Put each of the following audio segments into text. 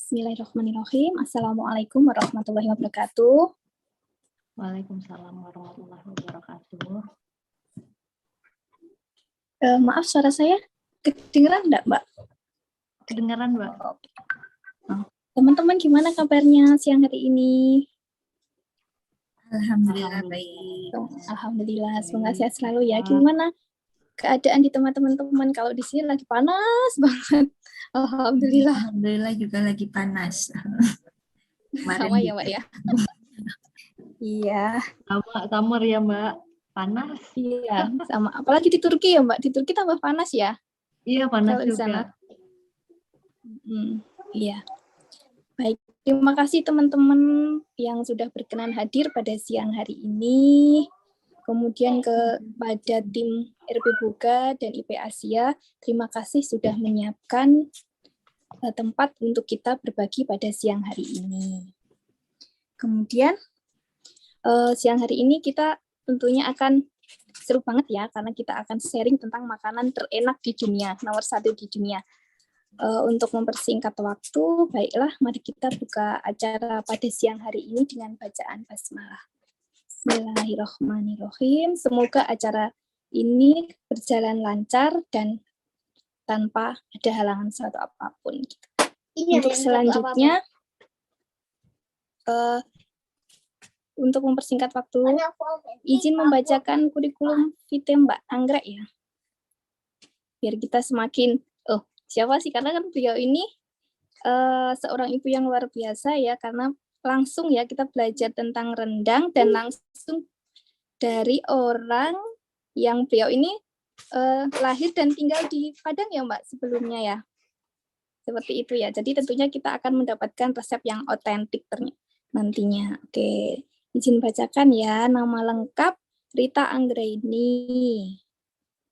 Bismillahirrahmanirrahim. Assalamualaikum warahmatullahi wabarakatuh. Waalaikumsalam warahmatullahi wabarakatuh. Maaf, suara saya kedengeran enggak, Mbak? Kedengeran, Mbak. Teman-teman gimana kabarnya siang hari ini? Alhamdulillah baik. Alhamdulillah, semoga sehat selalu ya. Gimana keadaan di teman-teman? Kalau di sini lagi panas banget. Alhamdulillah. Alhamdulillah juga lagi panas. Sama ya, Mbak ya. Iya. Sama summer ya, Mbak. Panas. Iya, sama. Apalagi di Turki ya, Mbak. Di Turki tambah panas ya. Iya, panas kalau juga. Di sana. Iya. Baik, terima kasih teman-teman yang sudah berkenan hadir pada siang hari ini. Kemudian kepada tim RP Buga dan IP Asia, terima kasih sudah menyiapkan tempat untuk kita berbagi pada siang hari ini. Kemudian siang hari ini kita tentunya akan seru banget ya, karena kita akan sharing tentang makanan terenak di dunia, nomor 1 di dunia. Untuk mempersingkat waktu, baiklah mari kita buka acara pada siang hari ini dengan bacaan basmalah. Bismillahirrahmanirrahim. Semoga acara ini berjalan lancar dan tanpa ada halangan suatu apapun. Untuk selanjutnya, untuk mempersingkat waktu, izin membacakan kurikulum vitae Mbak Anggrek ya. Biar kita semakin, siapa sih? Karena kan beliau ini seorang ibu yang luar biasa ya, karena langsung ya kita belajar tentang rendang dan langsung dari orang yang beliau ini lahir dan tinggal di Padang ya Mbak sebelumnya ya. Seperti itu ya. Jadi tentunya kita akan mendapatkan resep yang otentik nantinya. Oke, izin bacakan ya. Nama lengkap Rita Anggraini.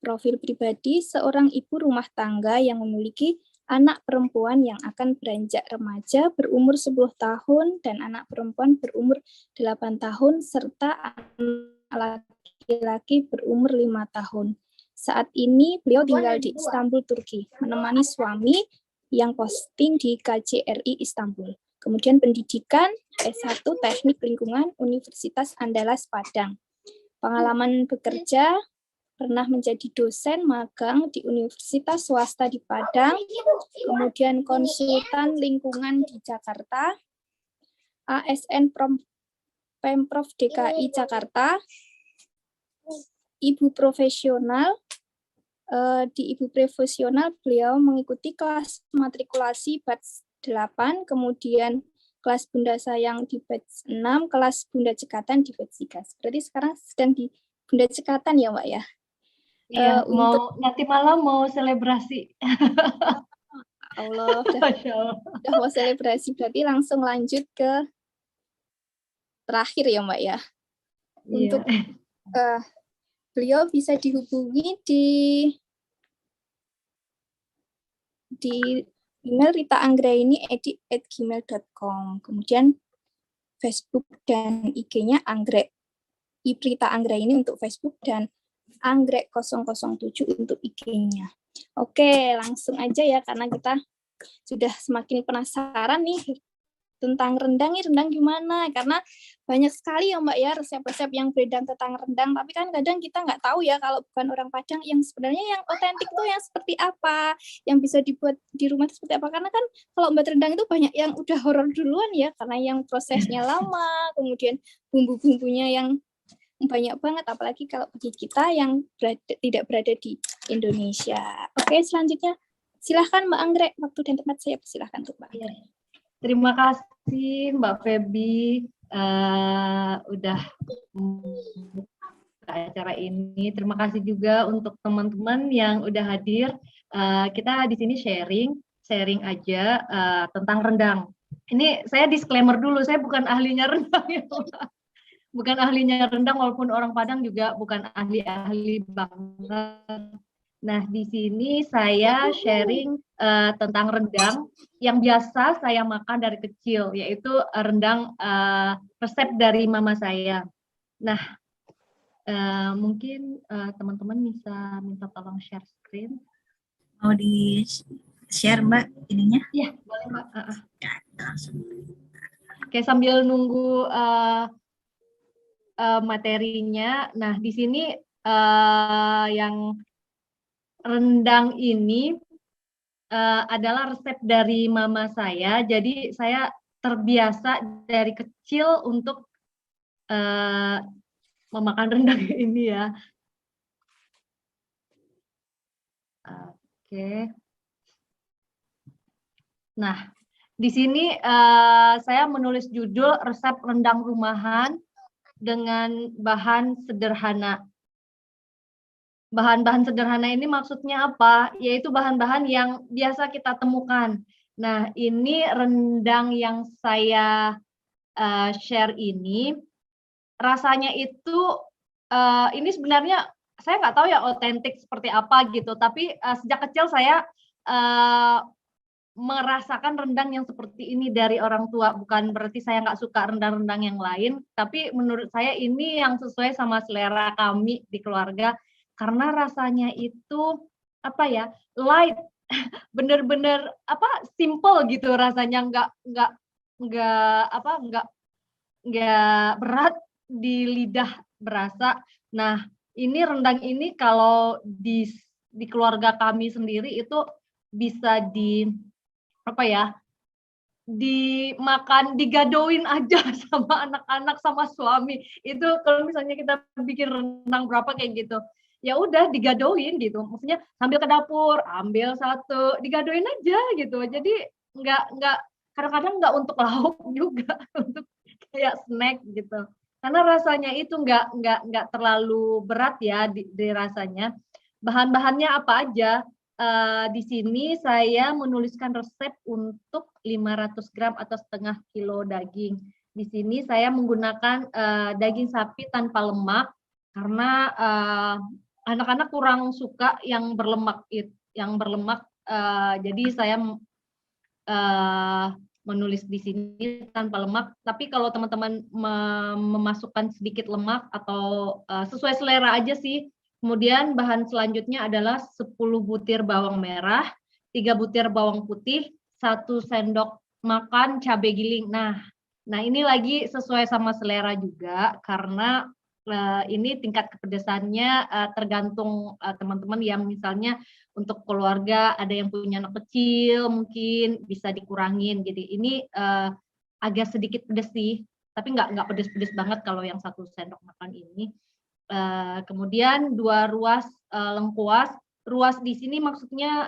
Profil pribadi seorang ibu rumah tangga yang memiliki anak perempuan yang akan beranjak remaja berumur 10 tahun dan anak perempuan berumur 8 tahun serta anak laki-laki berumur 5 tahun. Saat ini beliau tinggal di Istanbul, Turki, menemani suami yang posting di KJRI Istanbul. Kemudian pendidikan S1 Teknik Lingkungan Universitas Andalas Padang. Pengalaman bekerja pernah menjadi dosen magang di Universitas Swasta di Padang, kemudian konsultan lingkungan di Jakarta, ASN Pemprov DKI Jakarta, ibu profesional. Di ibu profesional beliau mengikuti kelas matrikulasi batch 8, kemudian kelas Bunda Sayang di batch 6, kelas Bunda Cekatan di batch 3. Berarti sekarang sedang di Bunda Cekatan ya Mbak ya? Iya, nanti malam mau selebrasi. Allah, udah mau selebrasi, berarti langsung lanjut ke terakhir ya Mbak ya. Iya. Untuk beliau bisa dihubungi di email ritaanggraini@gmail.com. Kemudian Facebook dan IG-nya Anggrek. Rita Anggraini untuk Facebook dan Anggrek 007 untuk IG-nya. Oke, langsung aja ya, karena kita sudah semakin penasaran nih tentang rendang. Rendang gimana? Karena banyak sekali ya Mbak ya resep-resep yang beredar tentang rendang, tapi kan kadang kita nggak tahu ya kalau bukan orang Padang yang sebenarnya yang otentik tuh yang seperti apa, yang bisa dibuat di rumah itu seperti apa. Karena kan kalau buat rendang itu banyak yang udah horor duluan ya, karena yang prosesnya lama, kemudian bumbu-bumbunya yang banyak banget, apalagi kalau bagi kita yang tidak berada di Indonesia. Oke, selanjutnya silahkan Mbak Anggrek, waktu dan tempat saya persilahkan untuk Mbak Anggrek. Terima kasih Mbak Feby udah membuka acara ini. Terima kasih juga untuk teman-teman yang udah hadir. Kita di sini sharing aja tentang rendang. Ini saya disclaimer dulu, saya bukan ahlinya rendang ya Mbak. Bukan ahlinya rendang, walaupun orang Padang juga bukan ahli-ahli banget. Nah, di sini saya sharing tentang rendang yang biasa saya makan dari kecil, yaitu rendang resep dari mama saya. Nah, mungkin teman-teman bisa minta tolong share screen. Mau di-share Mbak ininya? Iya, boleh Mbak. Oke, sambil nunggu materinya. Nah, di sini yang rendang ini adalah resep dari mama saya. Jadi saya terbiasa dari kecil untuk memakan rendang ini ya. Oke. Nah, di sini saya menulis judul resep rendang rumahan dengan bahan sederhana. Bahan-bahan sederhana ini maksudnya apa? Yaitu bahan-bahan yang biasa kita temukan. Nah, ini rendang yang saya share ini, rasanya itu ini sebenarnya saya nggak tahu ya otentik seperti apa gitu, tapi sejak kecil saya merasakan rendang yang seperti ini dari orang tua. Bukan berarti saya nggak suka rendang-rendang yang lain, tapi menurut saya ini yang sesuai sama selera kami di keluarga, karena rasanya itu apa ya, light, bener-bener apa, simple gitu rasanya, nggak berat di lidah berasa. Nah, ini rendang ini kalau di keluarga kami sendiri itu bisa apa ya, dimakan, digadoin aja sama anak-anak, sama suami. Itu kalau misalnya kita bikin rendang berapa kayak gitu, ya udah digadoin gitu. Maksudnya sambil ke dapur, ambil satu, digadoin aja gitu. Jadi nggak kadang-kadang nggak untuk lauk juga, untuk kayak snack gitu. Karena rasanya itu nggak terlalu berat ya di rasanya. Bahan-bahannya apa aja? Di sini saya menuliskan resep untuk 500 gram atau setengah kilo daging. Di sini saya menggunakan daging sapi tanpa lemak karena anak-anak kurang suka yang berlemak. Jadi saya menulis di sini tanpa lemak. Tapi kalau teman-teman memasukkan sedikit lemak atau sesuai selera aja sih. Kemudian bahan selanjutnya adalah 10 butir bawang merah, 3 butir bawang putih, 1 sendok makan cabai giling. Nah ini lagi sesuai sama selera juga, karena ini tingkat kepedesannya tergantung teman-teman yang misalnya untuk keluarga ada yang punya anak kecil mungkin bisa dikurangin. Jadi ini agak sedikit pedes sih, tapi nggak pedes-pedes banget kalau yang 1 sendok makan ini. Kemudian 2 ruas lengkuas. Ruas di sini maksudnya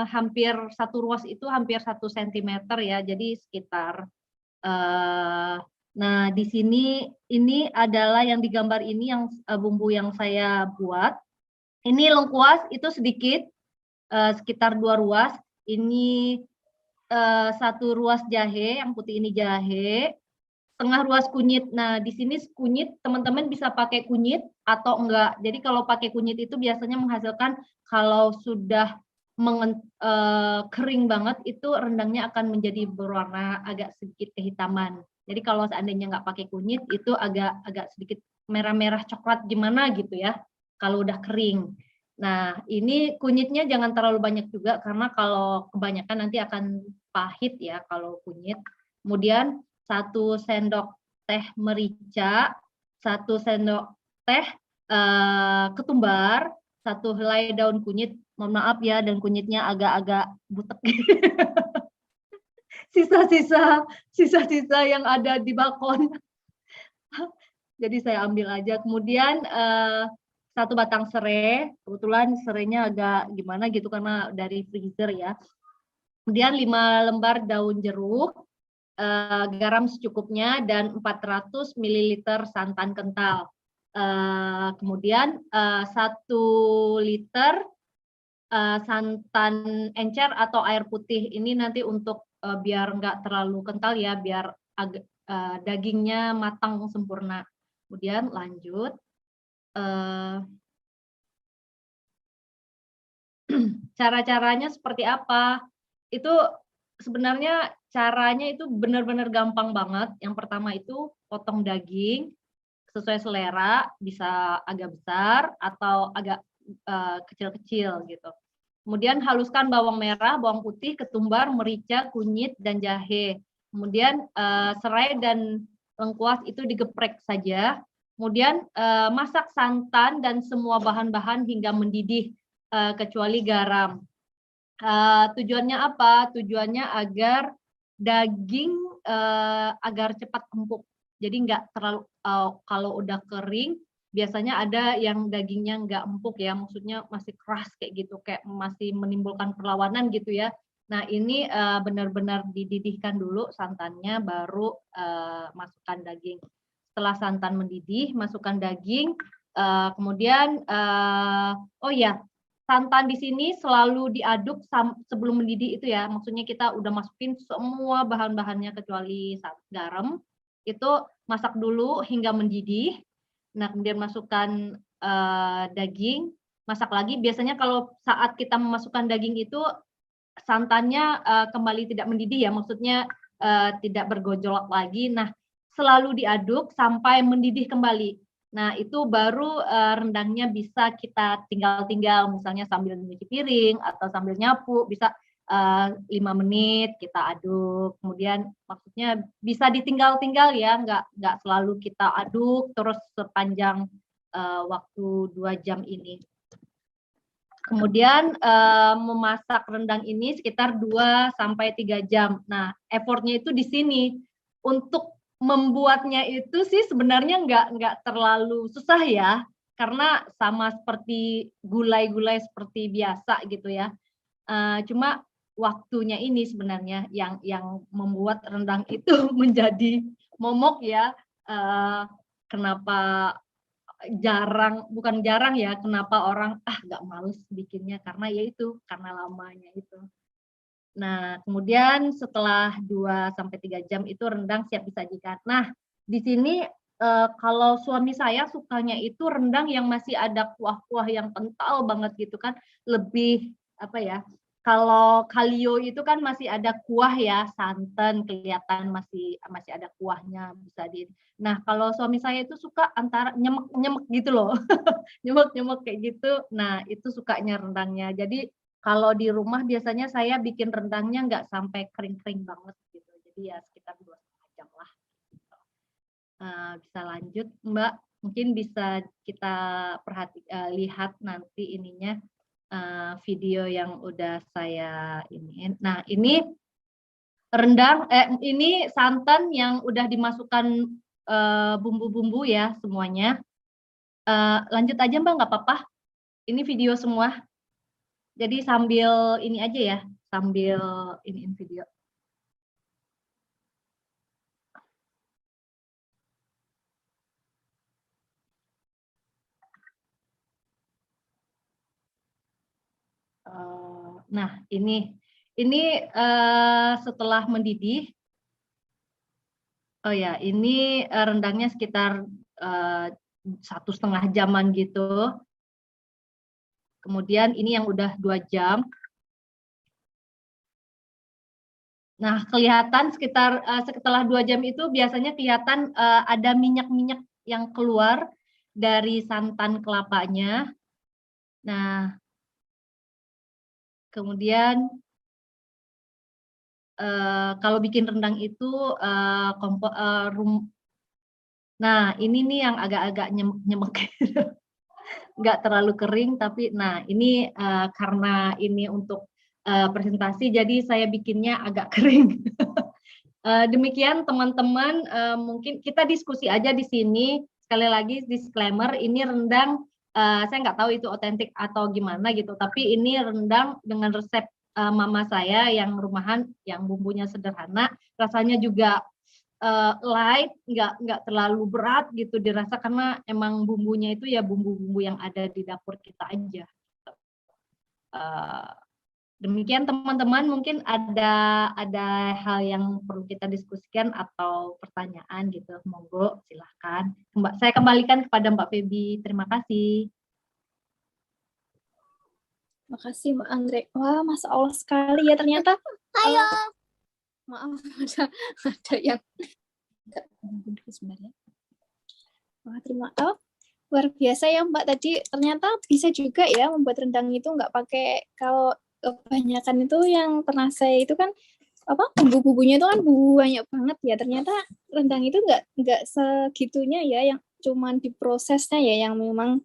hampir 1 ruas itu hampir 1 cm ya, jadi sekitar nah di sini ini adalah yang digambar ini yang bumbu yang saya buat. Ini lengkuas itu sedikit, sekitar 2 ruas. Ini 1 ruas jahe, yang putih ini jahe, setengah ruas kunyit. Nah, di sini kunyit teman-teman bisa pakai kunyit atau enggak. Jadi kalau pakai kunyit itu biasanya menghasilkan kalau sudah kering banget itu rendangnya akan menjadi berwarna agak sedikit kehitaman. Jadi kalau seandainya nggak pakai kunyit itu agak sedikit merah-merah coklat gimana gitu ya kalau udah kering. Nah, ini kunyitnya jangan terlalu banyak juga karena kalau kebanyakan nanti akan pahit ya kalau kunyit. Kemudian 1 sendok teh merica, 1 sendok teh ketumbar, 1 helai daun kunyit. Mohon maaf ya, dan kunyitnya agak-agak butek. Sisa-sisa yang ada di balkon. Jadi saya ambil aja. Kemudian 1 batang serai, kebetulan serainya agak gimana gitu karena dari freezer ya. Kemudian 5 lembar daun jeruk, garam secukupnya, dan 400 ml santan kental. Kemudian 1 liter santan encer atau air putih. Ini nanti untuk biar nggak terlalu kental ya, biar agak dagingnya matang sempurna. Kemudian lanjut. Cara-caranya seperti apa? Itu sebenarnya caranya itu benar-benar gampang banget. Yang pertama itu potong daging sesuai selera, bisa agak besar atau agak kecil-kecil gitu. Kemudian haluskan bawang merah, bawang putih, ketumbar, merica, kunyit, dan jahe. Kemudian serai dan lengkuas itu digeprek saja. Kemudian masak santan dan semua bahan-bahan hingga mendidih kecuali garam. Tujuannya apa? Tujuannya agar daging agar cepat empuk. Jadi nggak terlalu kalau udah kering biasanya ada yang dagingnya nggak empuk ya, maksudnya masih keras kayak gitu, kayak masih menimbulkan perlawanan gitu ya. Nah ini benar-benar dididihkan dulu santannya, baru masukkan daging. Setelah santan mendidih, masukkan daging. Kemudian oh ya, santan di sini selalu diaduk sebelum mendidih itu ya. Maksudnya kita udah masukin semua bahan-bahannya kecuali garam. Itu masak dulu hingga mendidih. Nah, kemudian masukkan daging, masak lagi. Biasanya kalau saat kita memasukkan daging itu santannya kembali tidak mendidih ya, maksudnya tidak bergojolak lagi. Nah, selalu diaduk sampai mendidih kembali. Nah, itu baru rendangnya bisa kita tinggal-tinggal, misalnya sambil nyuci piring atau sambil nyapu, bisa 5 menit kita aduk. Kemudian maksudnya bisa ditinggal-tinggal ya, nggak selalu kita aduk terus sepanjang waktu 2 jam ini. Kemudian memasak rendang ini sekitar 2-3 jam. Nah, effortnya itu di sini. Untuk membuatnya itu sih sebenarnya nggak terlalu susah ya, karena sama seperti gulai-gulai seperti biasa gitu ya. Cuma waktunya ini sebenarnya yang membuat rendang itu menjadi momok ya. Kenapa bukan jarang ya, kenapa orang nggak males bikinnya, karena ya itu, karena lamanya itu. Nah, kemudian setelah 2-3 jam itu rendang siap disajikan. Nah, di sini kalau suami saya sukanya itu rendang yang masih ada kuah-kuah yang kental banget gitu kan, lebih apa ya, kalau kalio itu kan masih ada kuah ya, santan kelihatan masih ada kuahnya, bisa di. Nah, kalau suami saya itu suka antara nyemek-nyemek gitu loh. Nyemek-nyemek kayak gitu. Nah, itu sukanya rendangnya. Jadi kalau di rumah biasanya saya bikin rendangnya nggak sampai kering-kering banget gitu. Jadi ya sekitar 2,5 jam lah. Bisa lanjut, Mbak. Mungkin bisa kita lihat nanti ininya. Video yang udah saya ini. Nah, ini rendang, ini santan yang udah dimasukkan bumbu-bumbu ya semuanya. Lanjut aja Mbak, nggak apa-apa. Ini video semua. Jadi sambil ini aja ya, sambil iniin video. Nah, ini setelah mendidih. Oh ya, ini rendangnya sekitar 1,5 jaman gitu. Kemudian ini yang udah 2 jam. Nah, kelihatan sekitar setelah 2 jam itu biasanya kelihatan ada minyak-minyak yang keluar dari santan kelapanya. Nah, kemudian kalau bikin rendang itu nah ini nih yang agak-agak nyemek-nyemek. Nggak terlalu kering, tapi nah ini karena ini untuk presentasi, jadi saya bikinnya agak kering. Demikian teman-teman, mungkin kita diskusi aja di sini. Sekali lagi disclaimer, ini rendang saya nggak tahu itu otentik atau gimana gitu, tapi ini rendang dengan resep mama saya yang rumahan, yang bumbunya sederhana, rasanya juga light, nggak terlalu berat gitu dirasa, karena emang bumbunya itu ya bumbu-bumbu yang ada di dapur kita aja. Demikian teman-teman, mungkin ada hal yang perlu kita diskusikan atau pertanyaan gitu, monggo silahkan. Saya kembalikan kepada Mbak Feby, terima kasih. Makasih Mbak Anggrek. Wah, Masya Allah sekali ya ternyata. Ayo. Maaf, ada yang sebenarnya. Wah, luar biasa ya Mbak, tadi ternyata bisa juga ya membuat rendang itu nggak pakai, kalau kebanyakan itu yang pernah saya itu kan bumbu-bumbunya itu kan bumbu banyak banget ya. Ternyata rendang itu nggak segitunya ya, yang cuman diprosesnya ya yang memang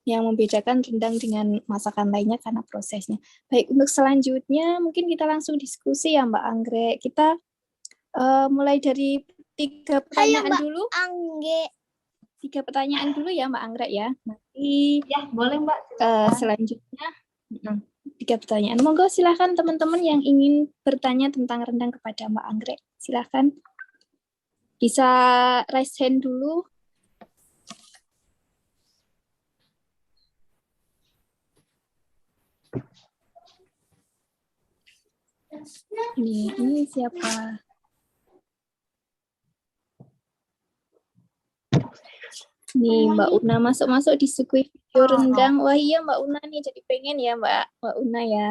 yang membedakan rendang dengan masakan lainnya karena prosesnya. Baik, untuk selanjutnya mungkin kita langsung diskusi ya Mbak Anggrek. Kita mulai dari 3 pertanyaan dulu. 3 pertanyaan dulu ya Mbak Anggrek ya. Nanti Ya, boleh Mbak. Selanjutnya 3 pertanyaan. Monggo silahkan teman-teman yang ingin bertanya tentang rendang kepada Mbak Anggrek. Silahkan. Bisa raise hand dulu. Ini siapa? Nih Mbak Una masuk-masuk disuguhi video rendang. Wah iya Mbak Una nih jadi pengen ya Mbak Una ya.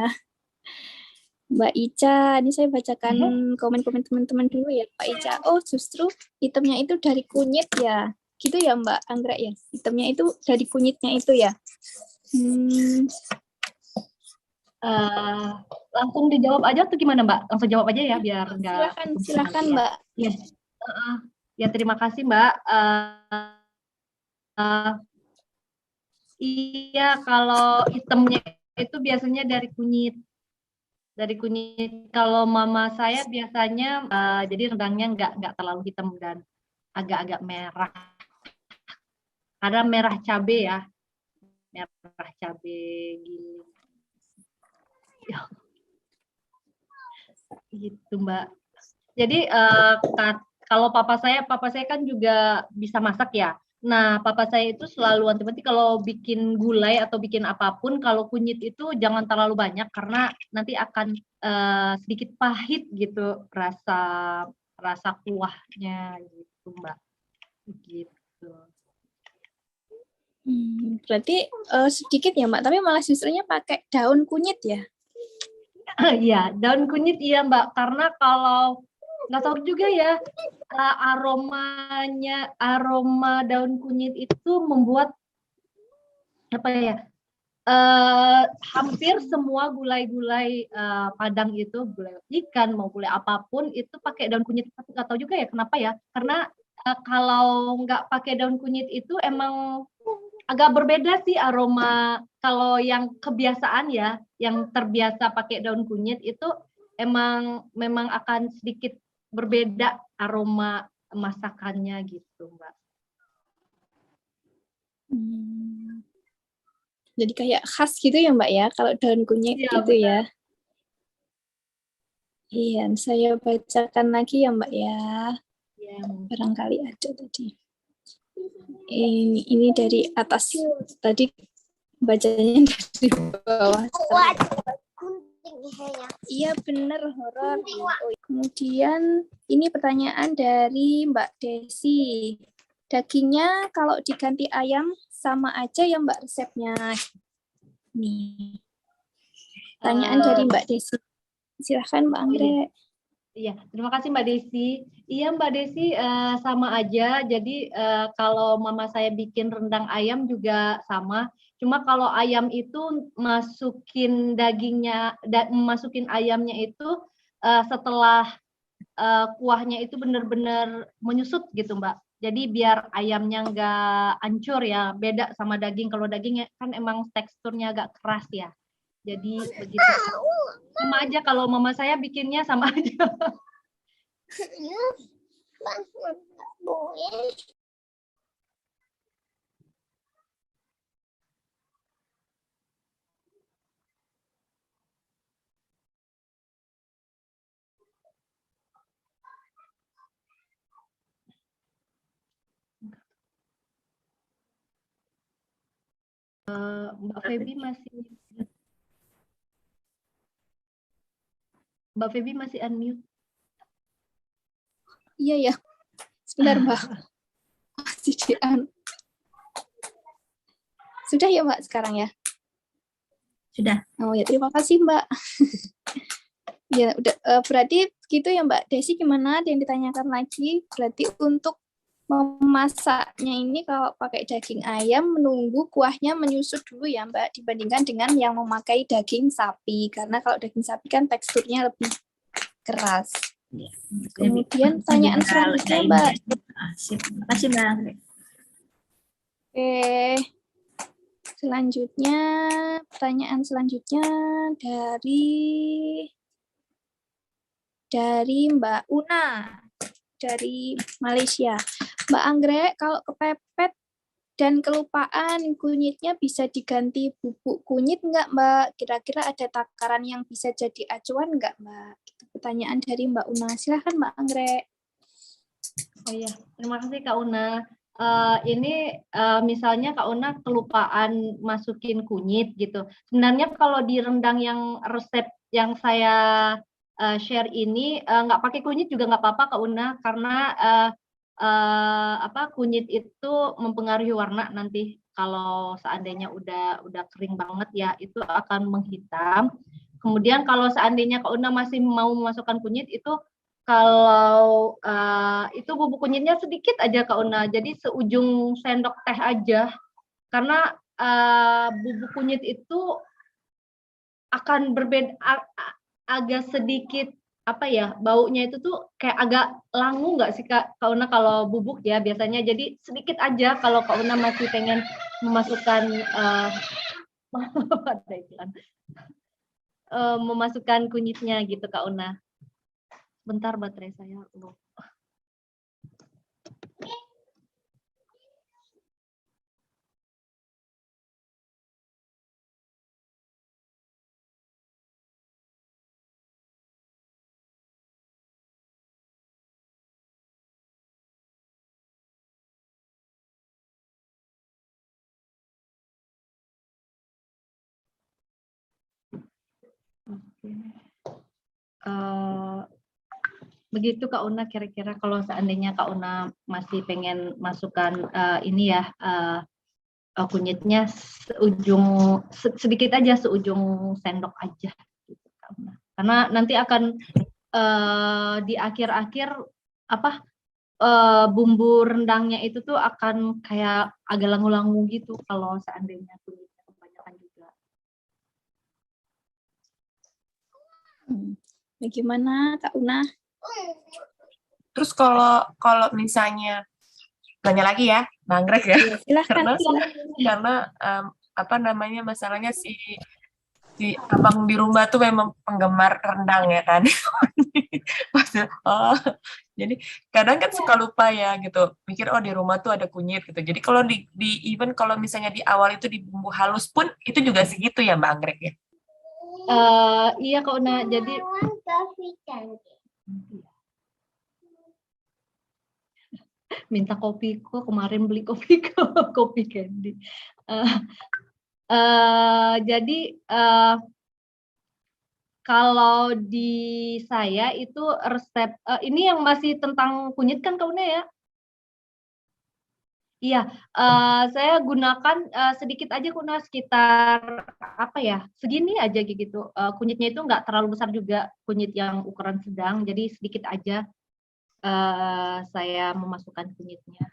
Mbak Ica, ini saya bacakan komen-komen teman-teman dulu ya Mbak Ica. Oh justru itemnya itu dari kunyit ya. Gitu ya Mbak Anggrek ya. Itemnya itu dari kunyitnya itu ya. Langsung dijawab aja tuh gimana Mbak? Langsung jawab aja ya biar enggak. Silakan Mbak. Ya. Ya terima kasih Mbak. Iya kalau itemnya itu biasanya dari kunyit. Dari kunyit. Kalau mama saya biasanya jadi rendangnya nggak terlalu hitam dan agak-agak merah. Karena merah cabe ya. Merah cabe giling. Gitu Mbak. Jadi kalau papa saya kan juga bisa masak ya. Nah, papa saya itu selalu anti-anti kalau bikin gulai atau bikin apapun, kalau kunyit itu jangan terlalu banyak karena nanti akan sedikit pahit gitu rasa kuahnya gitu, Mbak. Gitu. Berarti sedikit ya, Mbak. Tapi malah justrunya pakai daun kunyit ya? Iya, daun kunyit iya, Mbak. Karena kalau nggak tahu juga ya aroma daun kunyit itu membuat apa ya hampir semua gulai-gulai Padang itu gulai ikan mau gulai apapun itu pakai daun kunyit. Nggak tahu juga ya kenapa ya karena kalau nggak pakai daun kunyit itu emang agak berbeda sih aroma. Kalau yang kebiasaan ya yang terbiasa pakai daun kunyit itu memang akan sedikit berbeda aroma masakannya gitu Mbak. Jadi kayak khas gitu ya Mbak ya kalau daun kunyit ya, gitu benar. Ya. Iya, saya bacakan lagi ya Mbak ya. Ya. Barangkali ada tadi. Ini dari atas tadi bacanya dari bawah. Iya benar horor. Kemudian ini pertanyaan dari Mbak Desi. Dagingnya kalau diganti ayam sama aja ya Mbak resepnya. Nih. Pertanyaan dari Mbak Desi. Silahkan Mbak Anggrek. Iya, terima kasih Mbak Desi. Iya Mbak Desi sama aja. Jadi kalau mama saya bikin rendang ayam juga sama. Cuma kalau ayam itu masukin masukin ayamnya itu setelah kuahnya itu benar-benar menyusut gitu Mbak. Jadi biar ayamnya nggak hancur ya. Beda sama daging. Kalau dagingnya kan emang teksturnya agak keras ya. Jadi begitu. Sama aja kalau mama saya bikinnya sama aja. Mbak Feby masih unmute. Iya ya. Sebentar Mbak. Masih Sudah ya Mbak sekarang ya? Sudah. Oh ya terima kasih Mbak. Ya udah berarti gitu ya Mbak Desi gimana? Ada yang ditanyakan lagi? Berarti untuk memasaknya ini kalau pakai daging ayam menunggu kuahnya menyusut dulu ya Mbak dibandingkan dengan yang memakai daging sapi karena kalau daging sapi kan teksturnya lebih keras. Ya. Kemudian pertanyaan selanjutnya, Mbak. Sip. Terima kasih, Mbak Anggrek. Oke. Selanjutnya, pertanyaan selanjutnya dari Mbak Una dari Malaysia. Mbak Anggrek, kalau kepepet dan kelupaan kunyitnya bisa diganti bubuk kunyit nggak, Mbak? Kira-kira ada takaran yang bisa jadi acuan nggak, Mbak? Itu pertanyaan dari Mbak Una. Silahkan, Mbak Anggrek. Oh iya, terima kasih Kak Una. Ini misalnya Kak Una kelupaan masukin kunyit gitu. Sebenarnya kalau di rendang yang resep yang saya share ini nggak pakai kunyit juga nggak apa-apa Kak Una, karena kunyit itu mempengaruhi warna nanti. Kalau seandainya udah kering banget ya, itu akan menghitam. Kemudian kalau seandainya Kak Una masih mau memasukkan kunyit, itu kalau itu bubuk kunyitnya sedikit aja Kak Una, jadi seujung sendok teh aja, karena bubuk kunyit itu akan berbeda, agak sedikit baunya itu tuh kayak agak langu nggak sih Kak Una kalau bubuk ya biasanya, jadi sedikit aja kalau Kak Una masih pengen memasukkan memasukkan kunyitnya gitu Kak Una. Bentar baterai saya low. Begitu Kak Una, kira-kira kalau seandainya Kak Una masih pengen masukkan ini ya kunyitnya sedikit aja, seujung sendok aja gitu Kak Una. Karena nanti akan di akhir-akhir bumbu rendangnya itu tuh akan kayak agak langu-langu gitu kalau seandainya kunyitnya kebanyakan juga. Bagaimana Kak Una? Terus kalau misalnya tanya lagi ya, Bang Greg ya. Silahkan. Karena masalahnya si abang di rumah tuh memang penggemar rendang ya kan. Jadi kadang kan suka lupa ya gitu. Mikir di rumah tuh ada kunyit gitu. Jadi kalau even kalau misalnya di awal itu di bumbu halus pun itu juga segitu ya Mbak Anggrek ya. Iya Kak Una, jadi minta kopiku, kemarin beli kopi candy. Jadi kalau di saya itu resep ini yang masih tentang kunyit kan Kak Una ya? Iya, saya gunakan sedikit aja Kak Una, sekitar segini aja gitu. Kunyitnya itu nggak terlalu besar juga, kunyit yang ukuran sedang, jadi sedikit aja saya memasukkan kunyitnya.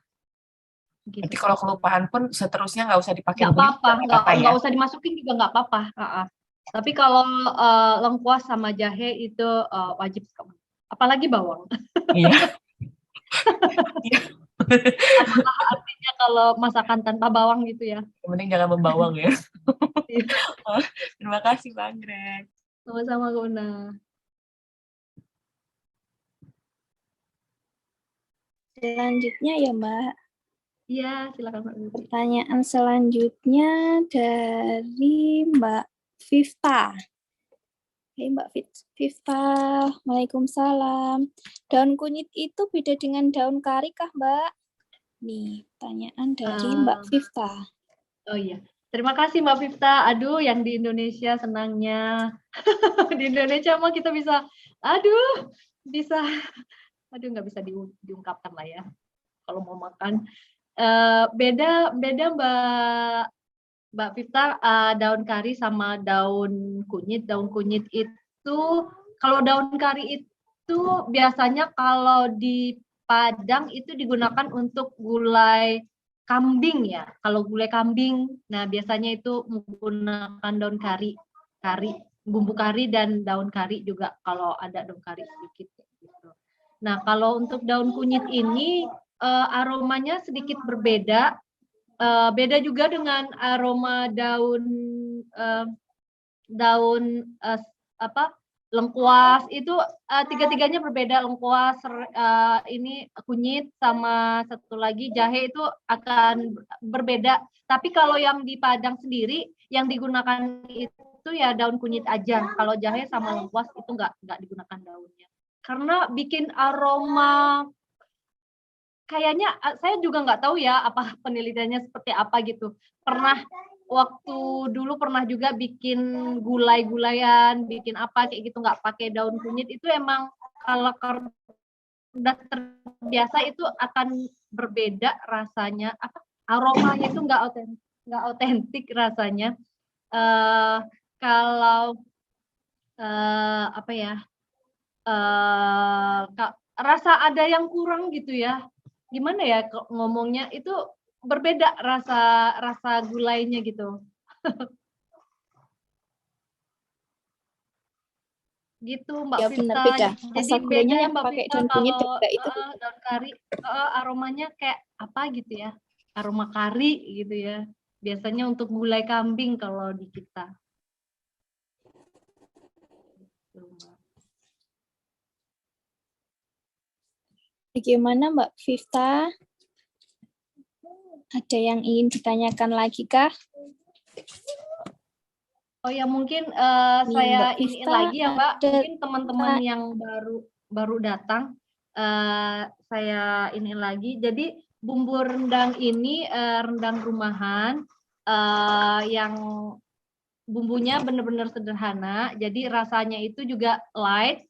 Gitu. Nanti kalau kelupaan pun seterusnya nggak usah dipakai kunyit. Nggak ya? usah dimasukin juga nggak apa-apa. Tapi kalau lengkuas sama jahe itu wajib, apalagi bawang. Iya. Artinya kalau masakan tanpa bawang gitu ya. Yang penting jangan membawang ya. Terima kasih Bang Greg. Sama-sama Kak Una. Selanjutnya ya Mbak. Iya, silakan Mbak. Pertanyaan selanjutnya dari Mbak Vifta. Hai Mbak Vifta, Waalaikumsalam. Daun kunyit itu beda dengan daun kari kah Mbak? Nih, pertanyaan dari Mbak Vifta. Oh iya, terima kasih Mbak Vifta. Aduh, yang di Indonesia senangnya. Di Indonesia mah kita bisa, nggak bisa diungkapkan lah ya. Kalau mau makan. Beda Mbak Vifta, daun kari sama daun kunyit. Daun kunyit itu, kalau daun kari itu biasanya kalau di Padang itu digunakan untuk gulai kambing ya. Kalau gulai kambing, nah biasanya itu menggunakan daun kari. bumbu kari dan daun kari juga kalau ada daun kari sedikit gitu. Nah, kalau untuk daun kunyit ini aromanya sedikit berbeda. Beda juga dengan aroma daun lengkuas itu, tiga-tiganya berbeda. Lengkuas, ini kunyit, sama satu lagi jahe itu akan berbeda. Tapi kalau yang di Padang sendiri yang digunakan itu ya daun kunyit aja. Kalau jahe sama lengkuas itu nggak digunakan daunnya. Karena bikin aroma, kayaknya saya juga nggak tahu ya apa penelitiannya seperti apa gitu. Waktu dulu pernah juga bikin gulai-gulayan, bikin apa kayak gitu nggak pakai daun kunyit, itu emang kalau udah terbiasa itu akan berbeda rasanya, aromanya itu nggak otentik rasanya. Kalau apa ya, rasa ada yang kurang gitu ya, gimana ya ngomongnya, itu berbeda rasa gulainya gitu. Gitu Mbak Ya Prita. benar beda. Jadi Rasa beda gulainya ya yang Mbak pakai Prita daun kunyit kalau beda itu. daun kari, aromanya kayak apa gitu ya, aroma kari gitu ya. Biasanya untuk gulai kambing kalau di kita. Bagaimana Mbak Vifta? Ada yang ingin ditanyakan lagi kah? Oh ya, mungkin Nih, saya Mbak iniin Vifta, lagi ya Mbak, ada mungkin teman-teman yang baru datang, saya iniin lagi. Jadi bumbu rendang ini rendang rumahan, yang bumbunya benar-benar sederhana, jadi rasanya itu juga light,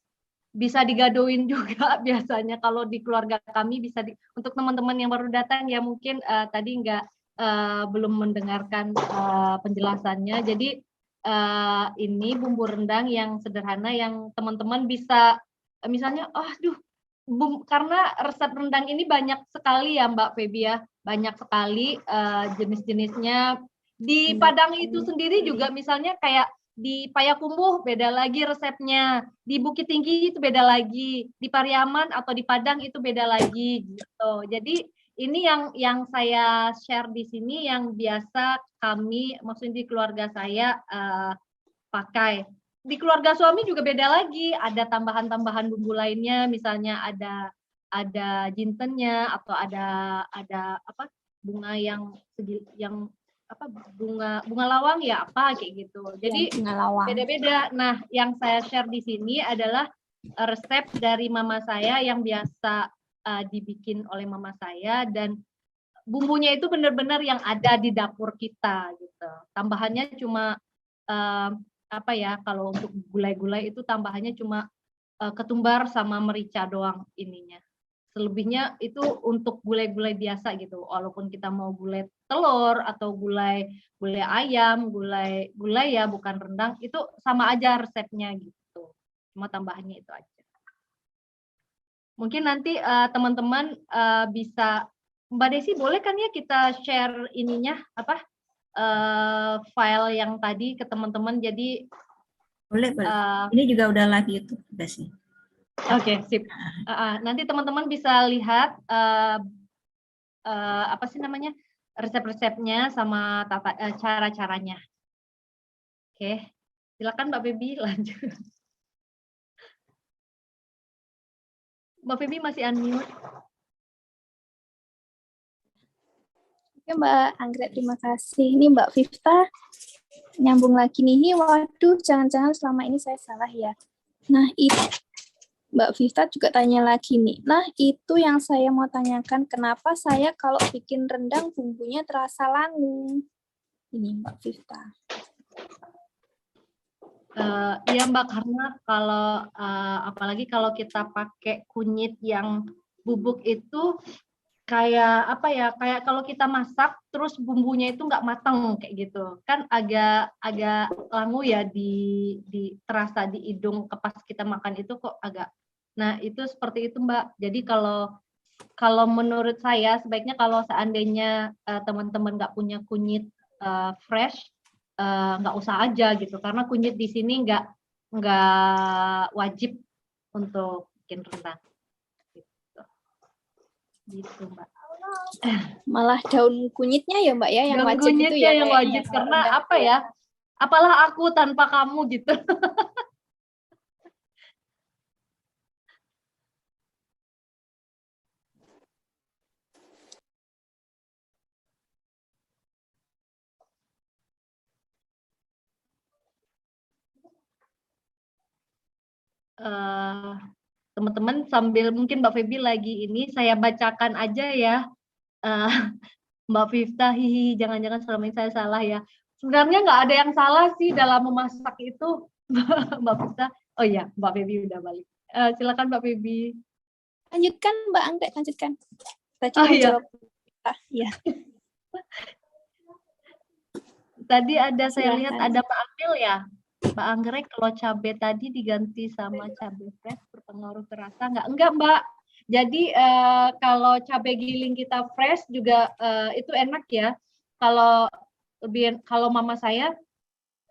bisa digadoin juga biasanya kalau di keluarga kami bisa untuk teman-teman yang baru datang ya mungkin tadi belum mendengarkan penjelasannya. Jadi ini bumbu rendang yang sederhana yang teman-teman bisa misalnya, karena resep rendang ini banyak sekali ya Mbak Feby ya, banyak sekali jenis-jenisnya. Di Padang itu sendiri juga misalnya kayak di Payakumbuh beda lagi resepnya, di Bukit Tinggi itu beda lagi, di Pariaman atau di Padang itu beda lagi gitu. Jadi ini yang saya share di sini yang biasa kami, maksudnya di keluarga saya pakai. Di keluarga suami juga beda lagi, ada tambahan-tambahan bumbu lainnya, misalnya ada jintennya atau ada apa bunga yang bunga lawang ya apa kayak gitu. Jadi beda-beda. Nah, yang saya share di sini adalah resep dari mama saya yang biasa dibikin oleh mama saya, dan bumbunya itu benar-benar yang ada di dapur kita gitu. Tambahannya cuma kalau untuk gulai-gulai itu tambahannya cuma ketumbar sama merica doang ininya. Selebihnya itu untuk gulai-gulai biasa gitu. Walaupun kita mau gulai telur atau gulai ayam, gulai ya bukan rendang, itu sama aja resepnya gitu. Cuma tambahannya itu aja. Mungkin nanti teman-teman bisa, Mbak Desi boleh kan ya kita share ininya file yang tadi ke teman-teman, jadi boleh. Ini juga udah live YouTube juga sih. Oke, sip. Nanti teman-teman bisa lihat resep-resepnya sama cara-caranya. Oke, silakan Mbak Feby lanjut. Mbak Feby masih unmute. Oke Mbak Anggrek, terima kasih. Ini Mbak Vifta nyambung lagi nih. Waduh, jangan-jangan selama ini saya salah ya. Nah, itu Mbak Vifta juga tanya lagi nih. Nah, itu yang saya mau tanyakan, kenapa saya kalau bikin rendang bumbunya terasa langu? Ini Mbak Vifta. Iya Mbak, karena kalau apalagi kalau kita pakai kunyit yang bubuk itu kayak kalau kita masak terus bumbunya itu nggak matang kayak gitu kan, agak langu ya di terasa di hidung pas kita makan itu kok agak. Nah itu seperti itu Mbak. Jadi kalau menurut saya sebaiknya kalau seandainya teman-teman nggak punya kunyit fresh, nggak usah aja gitu, karena kunyit di sini nggak wajib untuk bikin rendang. Gitu Mbak. Malah daun kunyitnya ya Mbak ya yang Daun wajib itu kunyitnya ya yang kayaknya wajib kalau karena rendang. apa ya? Apalah aku tanpa kamu gitu. Teman-teman sambil mungkin Mbak Feby lagi ini, saya bacakan aja ya. Mbak Fifta, hihi, jangan-jangan selama ini saya salah ya. Sebenarnya nggak ada yang salah sih dalam memasak itu, Mbak Fifta. Oh iya, Mbak Feby udah balik. Silakan Mbak Feby. Lanjutkan Mbak Anggrek, lanjutkan. Tadi Oh mau iya. jawab. Iya. Tadi ada saya Silakan. lihat ada Pak Amil ya. Mbak Anggrek, kalau cabai tadi diganti sama cabai fresh berpengaruh terasa nggak? Enggak Mbak. Jadi kalau cabai giling kita fresh juga itu enak ya. Kalau mama saya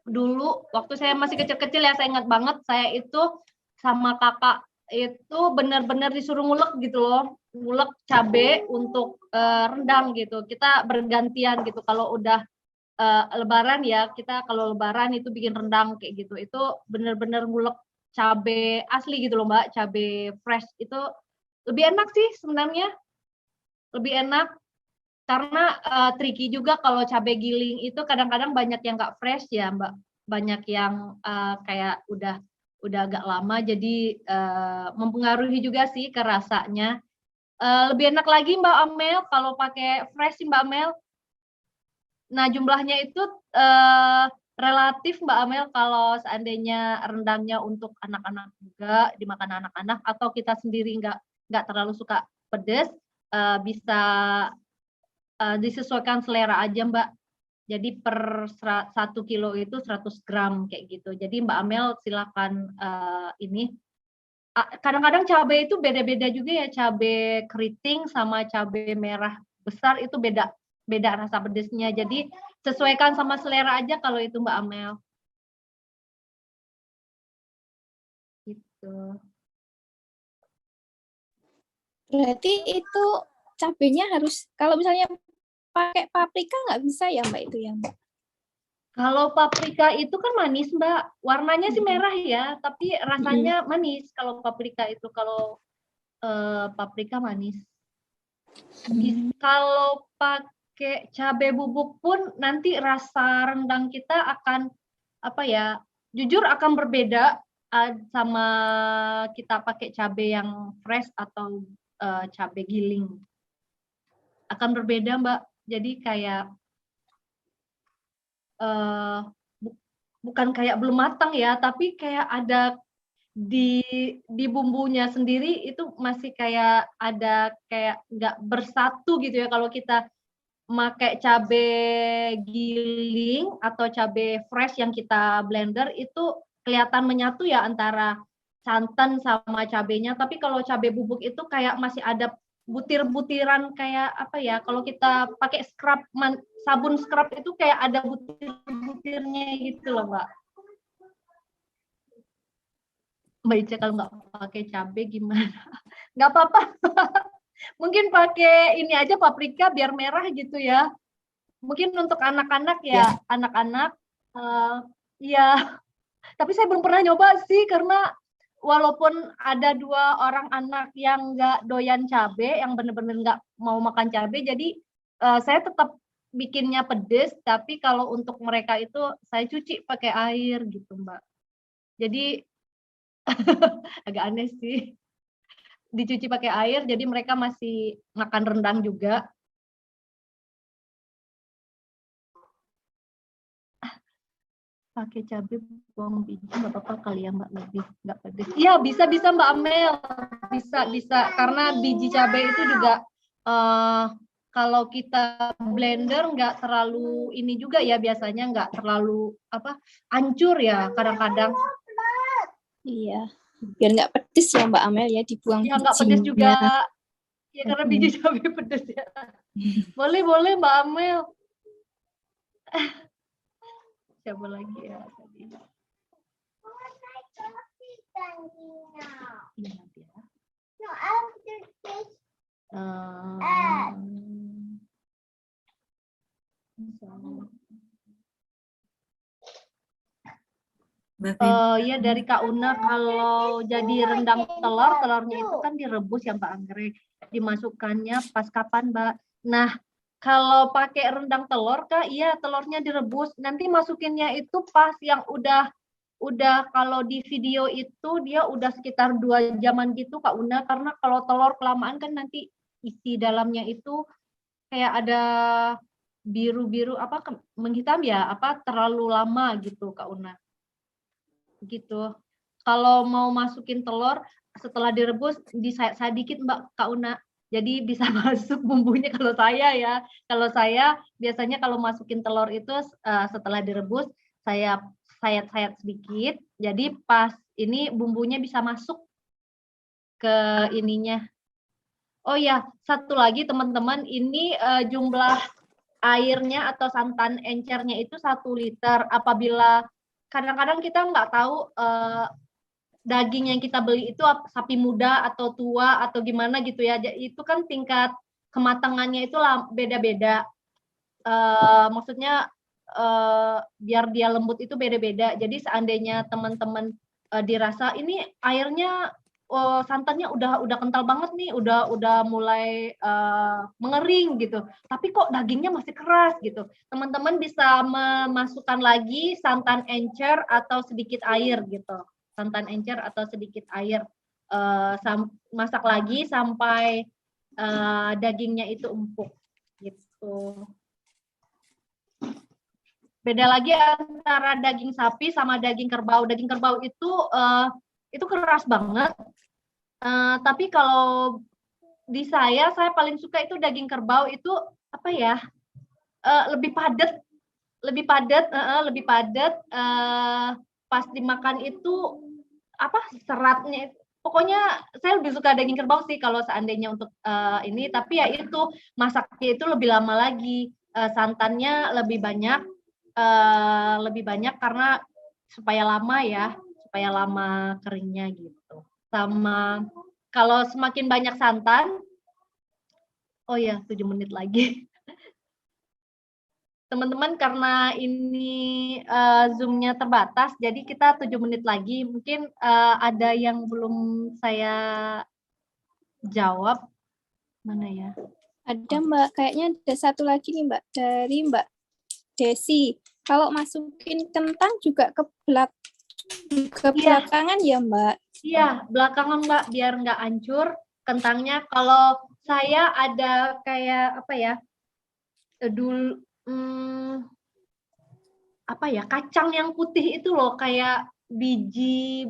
dulu waktu saya masih kecil-kecil ya, saya ingat banget, saya itu sama kakak itu benar-benar disuruh ngulek gitu loh, ngulek cabai untuk rendang gitu. Kita bergantian gitu kalau udah Lebaran ya, kita kalau Lebaran itu bikin rendang kayak gitu, itu bener-bener ngulek cabe asli gitu loh Mbak, cabe fresh itu lebih enak sih sebenarnya, lebih enak karena tricky juga kalau cabe giling itu kadang-kadang banyak yang nggak fresh ya Mbak, banyak yang kayak udah agak lama, jadi mempengaruhi juga sih ke rasanya. Lebih enak lagi Mbak Amel kalau pakai fresh sih Mbak Amel. Nah, jumlahnya itu relatif Mbak Amel kalau seandainya rendangnya untuk anak-anak juga dimakan anak-anak atau kita sendiri nggak terlalu suka pedas, bisa disesuaikan selera aja Mbak. Jadi per 1 kilo itu 100 gram kayak gitu. Jadi Mbak Amel silakan ini. Kadang-kadang cabai itu beda-beda juga ya, cabai keriting sama cabai merah besar itu beda rasa pedesnya. Jadi sesuaikan sama selera aja kalau itu Mbak Amel. Gitu. Berarti itu cabenya harus, kalau misalnya pakai paprika nggak bisa ya Mbak itu ya Mbak? Kalau paprika itu kan manis Mbak, warnanya sih merah ya, tapi rasanya manis. Kalau paprika itu, kalau paprika manis. Kalau pakai cabai bubuk pun nanti rasa rendang kita akan apa ya? Jujur akan berbeda sama kita pakai cabai yang fresh atau cabai giling. Akan berbeda Mbak. Jadi kayak bukan kayak belum matang ya, tapi kayak ada di bumbunya sendiri itu masih kayak ada kayak nggak bersatu gitu ya. Kalau kita pakai cabai giling atau cabai fresh yang kita blender itu kelihatan menyatu ya antara santan sama cabainya. Tapi kalau cabai bubuk itu kayak masih ada butir-butiran kayak apa ya? Kalau kita pakai sabun scrub itu kayak ada butir-butirnya gitu loh Mbak. Mbak Ica kalau nggak pakai cabai gimana? Nggak apa-apa. Mungkin pakai ini aja paprika biar merah gitu ya. Mungkin untuk anak-anak ya, anak-anak. Ya, tapi saya belum pernah nyoba sih karena walaupun ada 2 orang anak yang nggak doyan cabai, yang benar-benar nggak mau makan cabai, jadi saya tetap bikinnya pedes. Tapi kalau untuk mereka itu saya cuci pakai air gitu Mbak. Jadi agak aneh sih. Dicuci pakai air, jadi mereka masih makan rendang juga. Pakai cabai, bawang biji, nggak apa-apa kali ya Mbak, lebih nggak pedes. Iya bisa Mbak Amel, bisa karena biji cabai itu juga kalau kita blender nggak terlalu ini juga ya, biasanya nggak terlalu hancur ya kadang-kadang. Iya, biar nggak pedes ya Mbak Amel ya, dibuang ya nggak pedes juga ya, karena biji Mm-mm. cabai pedes ya. Boleh Mbak Amel. Siapa lagi ya tadi? Iya nanti ya. Ya dari Kak Una, kalau jadi rendang telur, telurnya itu kan direbus ya Mbak Anggrek, dimasukkannya pas kapan Mbak? Nah, kalau pakai rendang telur Kak, iya telurnya direbus, nanti masukinnya itu pas yang udah kalau di video itu dia udah sekitar 2 jaman gitu Kak Una, karena kalau telur kelamaan kan nanti isi dalamnya itu kayak ada biru-biru apa menghitam ya, apa terlalu lama gitu Kak Una. Gitu. Kalau mau masukin telur setelah direbus saya dikit Mbak Kak Una. Jadi bisa masuk bumbunya kalau saya ya. Kalau saya biasanya kalau masukin telur itu setelah direbus saya sayat-sayat sedikit. Jadi pas ini bumbunya bisa masuk ke ininya. Oh ya, satu lagi teman-teman, ini jumlah airnya atau santan encernya itu 1 liter. Apabila kadang-kadang kita nggak tahu daging yang kita beli itu sapi muda atau tua atau gimana gitu ya. Itu kan tingkat kematangannya itu beda-beda. Maksudnya biar dia lembut itu beda-beda. Jadi seandainya teman-teman dirasa ini airnya santannya udah kental banget nih, udah mulai mengering gitu. Tapi kok dagingnya masih keras gitu. Teman-teman bisa memasukkan lagi santan encer atau sedikit air gitu. Santan encer atau sedikit air. Masak lagi sampai dagingnya itu empuk gitu. Beda lagi antara daging sapi sama daging kerbau. Daging kerbau itu keras banget. Tapi kalau di saya paling suka itu daging kerbau itu apa ya? Lebih padat. Pas dimakan itu apa seratnya? Pokoknya saya lebih suka daging kerbau sih kalau seandainya untuk ini. Tapi ya itu masaknya itu lebih lama lagi. Santannya lebih banyak karena supaya lama keringnya gitu. Sama kalau semakin banyak santan, oh ya 7 menit lagi. Teman-teman karena ini Zoom-nya terbatas, jadi kita 7 menit lagi. Mungkin ada yang belum saya jawab. Mana ya? Ada Mbak, kayaknya ada satu lagi nih Mbak, dari Mbak Desi. Kalau masukin kentang juga ke belakangan ya Mbak? Iya, belakangan Mbak, biar nggak hancur kentangnya. Kalau saya ada kayak apa ya, kacang yang putih itu loh, kayak biji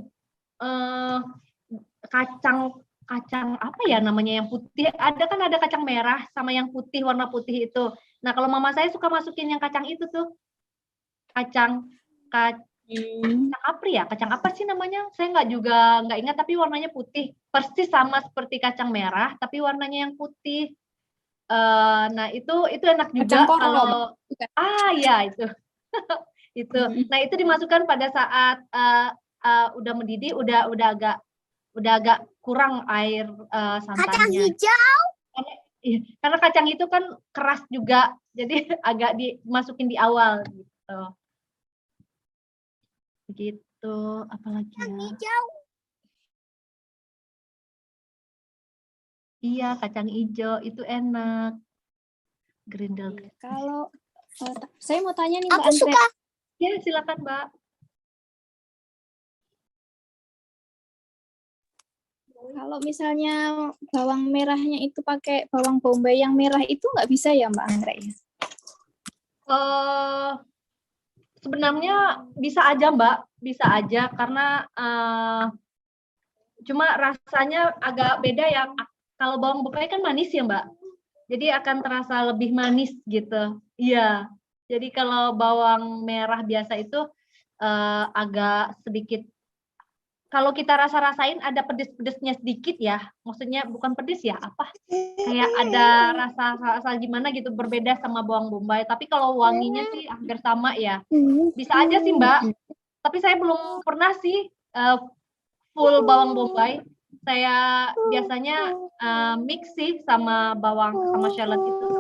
kacang apa ya namanya yang putih. Ada kacang merah sama yang putih, warna putih itu. Nah kalau mama saya suka masukin yang kacang itu tuh, kacang kapri ya, kacang apa sih namanya? Saya nggak ingat, tapi warnanya putih. Persis sama seperti kacang merah, tapi warnanya yang putih. Nah itu enak juga kalau ya itu itu. Nah itu dimasukkan pada saat udah mendidih, udah agak kurang air santannya. Kacang hijau. Karena kacang itu kan keras juga, jadi agak dimasukin di awal gitu. Begitu, apalagi ya? Kacang hijau. Iya, kacang hijau itu enak. Grindel. Kalau saya mau tanya nih Mbak Aku Andre. suka. Ya, silakan Mbak. Kalau misalnya bawang merahnya itu pakai bawang bombay yang merah itu nggak bisa ya Mbak Andre? Sebenarnya bisa aja Mbak, bisa aja karena cuma rasanya agak beda ya. Kalau bawang bombay kan manis ya Mbak, jadi akan terasa lebih manis gitu. Iya, jadi kalau bawang merah biasa itu agak sedikit kalau kita rasa-rasain ada pedes-pedesnya sedikit ya, maksudnya bukan pedes ya, apa? Kayak ada rasa gimana gitu, berbeda sama bawang bombay. Tapi kalau wanginya sih hampir sama ya. Bisa aja sih Mbak. Tapi saya belum pernah sih full bawang bombay. Saya biasanya mix sih sama bawang sama shallot itu.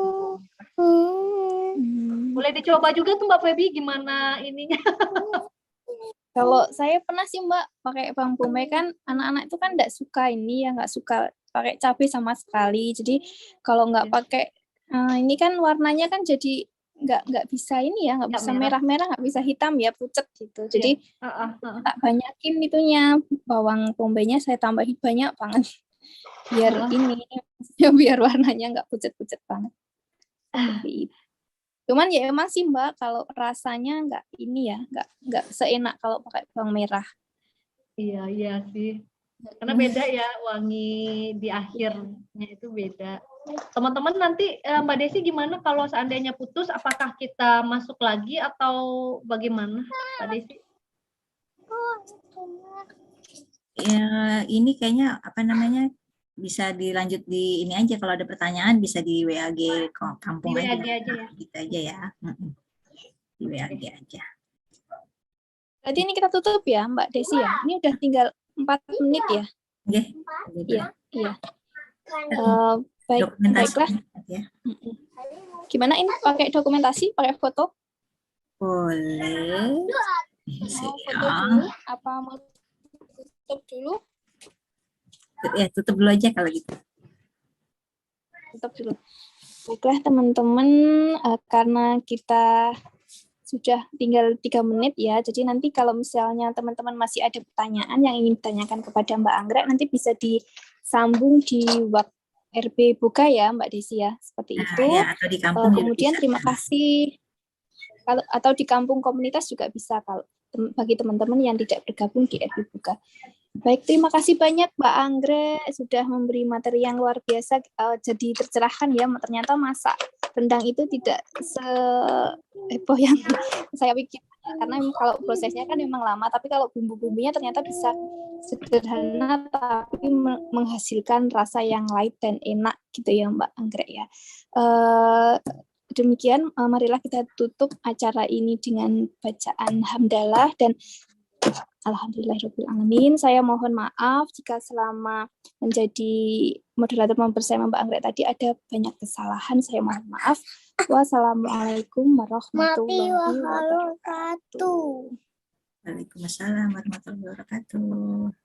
Boleh dicoba juga tuh Mbak Feby gimana ininya. Kalau saya pernah sih Mbak pakai bawang bombay, kan anak-anak itu kan nggak suka ini ya, nggak suka pakai cabai sama sekali. Jadi kalau nggak pakai ini kan warnanya kan jadi nggak bisa ini ya, nggak bisa merah-merah, nggak bisa hitam ya, pucet gitu. Jadi tak banyakin itunya, bawang bombaynya saya tambahin banyak banget biar ini ya, biar warnanya nggak pucet-pucet banget. Seperti itu. Cuman ya emang sih Mbak, kalau rasanya nggak ini ya, nggak seenak kalau pakai bawang merah. Iya sih. Karena beda ya wangi di akhirnya itu beda. Teman-teman nanti Mbak Desi gimana kalau seandainya putus, apakah kita masuk lagi atau bagaimana Mbak Desi? Ya ini kayaknya apa namanya, bisa dilanjut di ini aja, kalau ada pertanyaan bisa di WAG kampung Di aja. WAG aja ya. Gitu aja ya. Di WAG aja. Berarti ini kita tutup ya Mbak Desi ya. Ini udah tinggal 4 menit ya. Iya. Baiklah. Ya. Gimana ini pakai dokumentasi, pakai foto? Boleh. Mau foto dulu? Apa mau tutup dulu? Ya, tutup dulu aja kalau gitu. Tutup dulu. Baiklah teman-teman, karena kita sudah tinggal 3 menit ya, jadi nanti kalau misalnya teman-teman masih ada pertanyaan yang ingin ditanyakan kepada Mbak Anggrek, nanti bisa disambung di RB Buka ya Mbak Desi ya, seperti itu. Ya, atau di kampung kemudian bisa. Terima kasih, atau di kampung komunitas juga bisa kalau bagi teman-teman yang tidak bergabung di RB Buka. Baik, terima kasih banyak Mbak Anggrek sudah memberi materi yang luar biasa, jadi tercerahkan ya, ternyata masak rendang itu tidak seheboh yang saya pikir, karena kalau prosesnya kan memang lama, tapi kalau bumbu-bumbunya ternyata bisa sederhana tapi menghasilkan rasa yang light dan enak gitu ya Mbak Anggrek ya. Demikian, marilah kita tutup acara ini dengan bacaan hamdalah dan alhamdulillahirrahmanirrahim. Saya mohon maaf jika selama menjadi moderator bersama Mbak Anggrek tadi ada banyak kesalahan. Saya mohon maaf. Wassalamualaikum warahmatullahi wabarakatuh. Waalaikumsalam warahmatullahi wabarakatuh.